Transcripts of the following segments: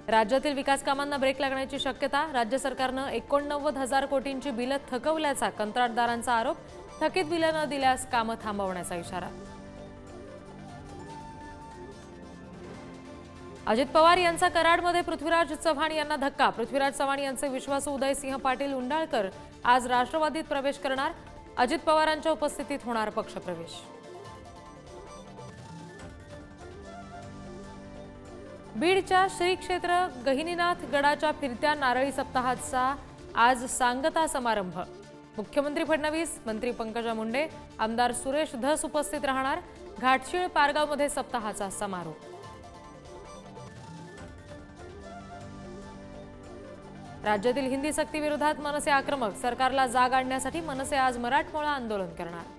राज्यातील विकास कामांना ब्रेक लागण्याची शक्यता। राज्य सरकारनं 89,000 कोटींची बिलं थकवल्याचा कंत्राटदारांचा आरोप। थकीत बिलं न दिल्यास कामं थांबवण्याचा इशारा। अजित पवार यांचा कराडमध्ये पृथ्वीराज चव्हाण यांना धक्का। पृथ्वीराज चव्हाण यांचे विश्वासू उदयसिंह पाटील उंडाळकर आज राष्ट्रवादीत प्रवेश करणार। अजित पवारांच्या उपस्थितीत होणार पक्षप्रवेश। बीडच्या श्री क्षेत्र गहिनीनाथ गडाच्या फिरत्या नारळी सप्ताहाचा आज सांगता समारंभ। मुख्यमंत्री फडणवीस, मंत्री पंकजा मुंडे, आमदार सुरेश धस उपस्थित राहणार। घाटशीळ पारगावमध्ये सप्ताहाचा समारोप। राज्यातील हिंदी सक्तीविरोधात मनसे आक्रमक। सरकारला जाग आणण्यासाठी मनसे आज मराठमोळा आंदोलन करणार।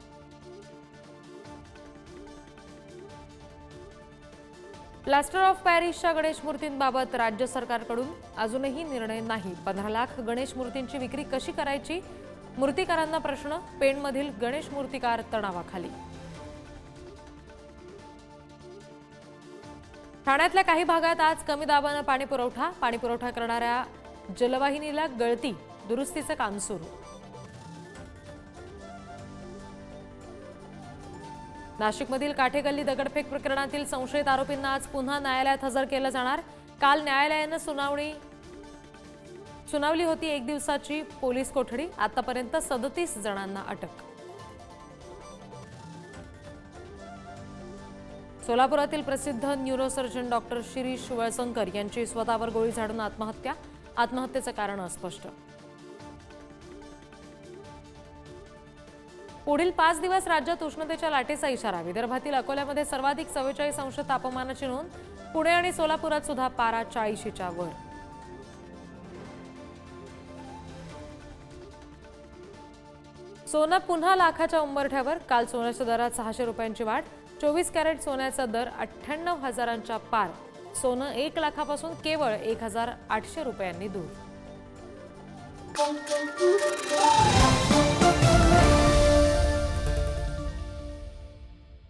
प्लास्टर ऑफ पॅरिसच्या गणेश मूर्तींबाबत राज्य सरकारकडून अजूनही निर्णय नाही। 15 लाख गणेश मूर्तींची विक्री कशी करायची? मूर्तिकारांना प्रश्न। पेणमधील गणेश मूर्तिकार तणावाखाली। ठाण्यातल्या काही भागात आज कमी दाबानं पाणीपुरवठा करणाऱ्या जलवाहिनीला गळती। दुरुस्तीचं काम सुरू। नाशिकमधील काठेगल्ली दगडफेक प्रकरणातील संशयित आरोपींना आज पुन्हा न्यायालयात हजर केलं जाणार। काल न्यायालयानं सुनावली होती 1 दिवसाची पोलीस कोठडी। आतापर्यंत 37 जणांना अटक। सोलापुरातील प्रसिद्ध न्यूरोसर्जन डॉक्टर शिरीष वळसंकर यांची स्वतःवर गोळी झाडून आत्महत्या। आत्महत्येचं कारण अस्पष्ट। पुढील 5 दिवस राज्यात उष्णतेच्या लाटेचा इशारा। विदर्भातील अकोल्यामध्ये सर्वाधिक 44 अंश तापमानाची नोंद। पुणे आणि सोलापुरात सुद्धा पारा 40च्या वर। सोनं पुन्हा लाखाच्या उंबरठ्यावर। काल सोन्याच्या दरात 600 रुपयांची वाढ। 24 कॅरेट सोन्याचा दर 98,000च्या पार। सोनं 1 लाखापासून केवळ 1,800 रुपयांनी दूर।